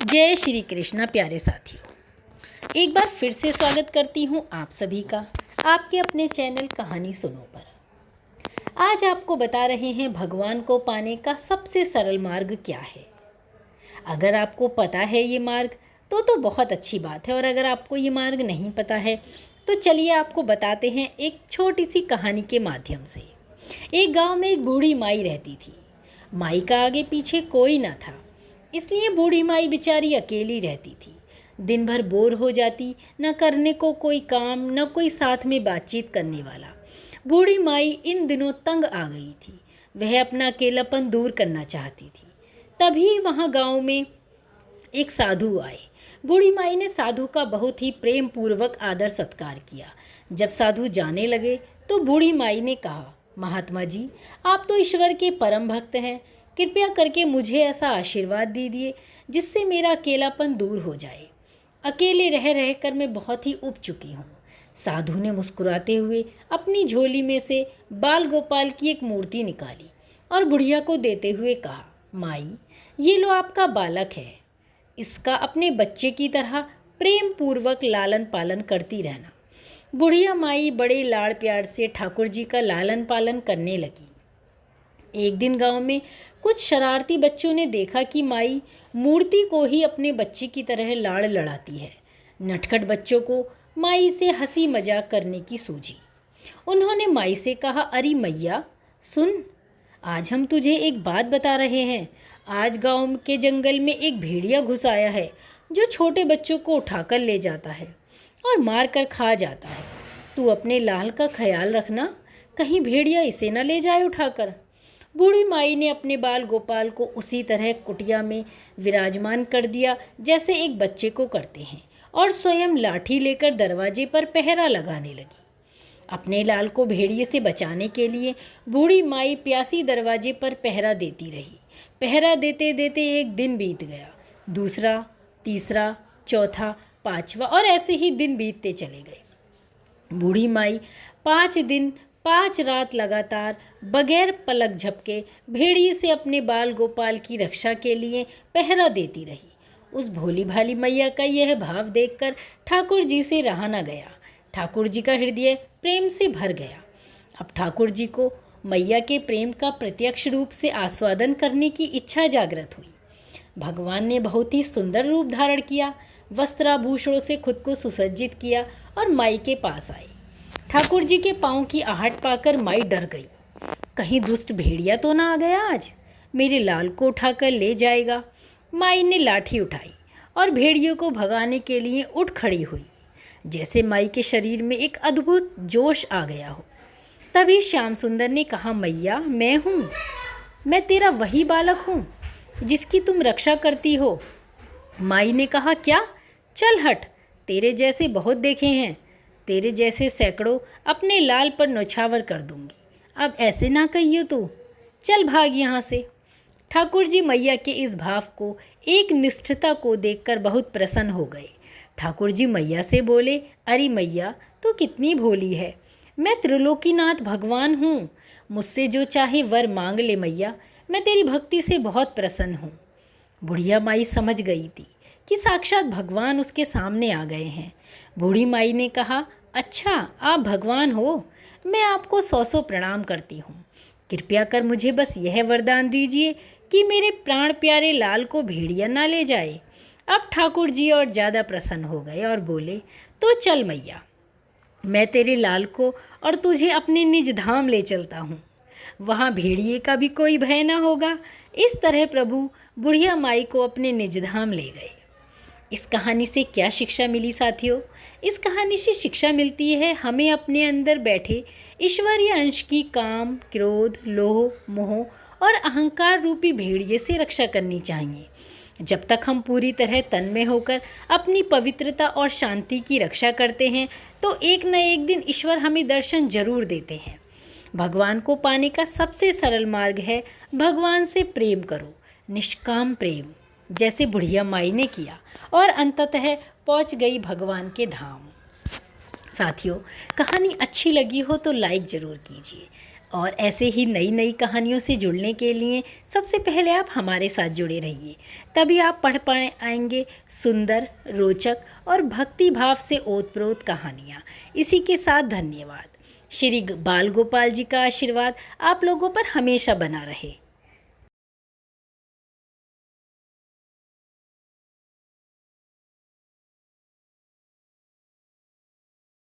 जय श्री कृष्णा प्यारे साथियों, एक बार फिर से स्वागत करती हूँ आप सभी का आपके अपने चैनल कहानी सुनो पर। आज आपको बता रहे हैं भगवान को पाने का सबसे सरल मार्ग क्या है। अगर आपको पता है ये मार्ग तो बहुत अच्छी बात है, और अगर आपको ये मार्ग नहीं पता है तो चलिए आपको बताते हैं एक छोटी सी कहानी के माध्यम से। एक गांव में एक बूढ़ी माई रहती थी। माई का आगे पीछे कोई न था, इसलिए बूढ़ी माई बेचारी अकेली रहती थी। दिन भर बोर हो जाती, न करने को कोई काम, न कोई साथ में बातचीत करने वाला। बूढ़ी माई इन दिनों तंग आ गई थी। वह अपना अकेलापन दूर करना चाहती थी। तभी वहाँ गांव में एक साधु आए। बूढ़ी माई ने साधु का बहुत ही प्रेम पूर्वक आदर सत्कार किया। जब साधु जाने लगे तो बूढ़ी माई ने कहा, महात्मा जी, आप तो ईश्वर के परम भक्त हैं, कृपया करके मुझे ऐसा आशीर्वाद दीजिए जिससे मेरा अकेलापन दूर हो जाए। अकेले रह रह कर मैं बहुत ही ऊब चुकी हूँ। साधु ने मुस्कुराते हुए अपनी झोली में से बाल गोपाल की एक मूर्ति निकाली और बुढ़िया को देते हुए कहा, माई, ये लो आपका बालक है, इसका अपने बच्चे की तरह प्रेम पूर्वक लालन पालन करती रहना। बुढ़िया माई बड़े लाड़ प्यार से ठाकुर जी का लालन पालन करने लगी। एक दिन गांव में कुछ शरारती बच्चों ने देखा कि माई मूर्ति को ही अपने बच्चे की तरह लाड़ लड़ाती है। नटखट बच्चों को माई से हंसी मजाक करने की सूझी। उन्होंने माई से कहा, अरे मैया सुन, आज हम तुझे एक बात बता रहे हैं। आज गांव के जंगल में एक भेड़िया घुस आया है जो छोटे बच्चों को उठाकर ले जाता है और मार कर खा जाता है। तू अपने लाल का ख्याल रखना, कहीं भेड़िया इसे न ले जाए उठाकर। बूढ़ी माई ने अपने बाल गोपाल को उसी तरह कुटिया में विराजमान कर दिया जैसे एक बच्चे को करते हैं, और स्वयं लाठी लेकर दरवाजे पर पहरा लगाने लगी। अपने लाल को भेड़िए से बचाने के लिए बूढ़ी माई प्यासी दरवाजे पर पहरा देती रही। पहरा देते देते एक दिन बीत गया, दूसरा, तीसरा, चौथा, पांचवा, और ऐसे ही दिन बीतते चले गए। बूढ़ी माई 5 दिन 5 रात लगातार बगैर पलक झपके भेड़िए से अपने बाल गोपाल की रक्षा के लिए पहरा देती रही। उस भोली भाली मैया का यह भाव देखकर ठाकुर जी से रहा न गया। ठाकुर जी का हृदय प्रेम से भर गया। अब ठाकुर जी को मैया के प्रेम का प्रत्यक्ष रूप से आस्वादन करने की इच्छा जागृत हुई। भगवान ने बहुत ही सुंदर रूप धारण किया, वस्त्राभूषणों से खुद को सुसज्जित किया और माई के पास आए। ठाकुर जी के पाँव की आहट पाकर माई डर गई। कहीं दुष्ट भेड़िया तो ना आ गया आज, मेरे लाल को उठाकर ले जाएगा। माई ने लाठी उठाई और भेड़ियों को भगाने के लिए उठ खड़ी हुई। जैसे माई के शरीर में एक अद्भुत जोश आ गया हो। तभी श्याम सुंदर ने कहा, मैया मैं हूँ, मैं तेरा वही बालक हूँ जिसकी तुम रक्षा करती हो। माई ने कहा, क्या? चल हट, तेरे जैसे बहुत देखे हैं, तेरे जैसे सैकड़ों अपने लाल पर नौछावर कर दूंगी। अब ऐसे ना कहियो तू, चल भाग यहाँ से। ठाकुर जी मैया के इस भाव को, एक निष्ठता को देखकर बहुत प्रसन्न हो गए। ठाकुर जी मैया से बोले, अरे मैया तू कितनी भोली है, मैं त्रिलोकीनाथ भगवान हूँ, मुझसे जो चाहे वर मांग ले मैया, मैं तेरी भक्ति से बहुत प्रसन्न हूँ। बुढ़िया माई समझ गई थी कि साक्षात भगवान उसके सामने आ गए हैं। बूढ़ी माई ने कहा, अच्छा आप भगवान हो, मैं आपको 100 प्रणाम करती हूँ। कृपया कर मुझे बस यह वरदान दीजिए कि मेरे प्राण प्यारे लाल को भेड़िया ना ले जाए। अब ठाकुर जी और ज़्यादा प्रसन्न हो गए और बोले, तो चल मैया, मैं तेरे लाल को और तुझे अपने निज धाम ले चलता हूँ, वहाँ भेड़िए का भी कोई भय न होगा। इस तरह प्रभु बुढ़िया माई को अपने निज धाम ले गए। इस कहानी से क्या शिक्षा मिली साथियों? इस कहानी से शिक्षा मिलती है हमें अपने अंदर बैठे ईश्वरीय अंश की काम, क्रोध, लोभ, मोह और अहंकार रूपी भेड़िए से रक्षा करनी चाहिए। जब तक हम पूरी तरह तन्मय होकर अपनी पवित्रता और शांति की रक्षा करते हैं तो एक न एक दिन ईश्वर हमें दर्शन जरूर देते हैं। भगवान को पाने का सबसे सरल मार्ग है भगवान से प्रेम करो, निष्काम प्रेम, जैसे बुढ़िया माई ने किया और अंततः पहुंच गई भगवान के धाम। साथियों, कहानी अच्छी लगी हो तो लाइक ज़रूर कीजिए। और ऐसे ही नई नई कहानियों से जुड़ने के लिए सबसे पहले आप हमारे साथ जुड़े रहिए, तभी आप पढ़ पाएंगे सुंदर, रोचक और भक्ति भाव से ओतप्रोत कहानियाँ। इसी के साथ धन्यवाद। श्री बाल गोपाल जी का आशीर्वाद आप लोगों पर हमेशा बना रहे।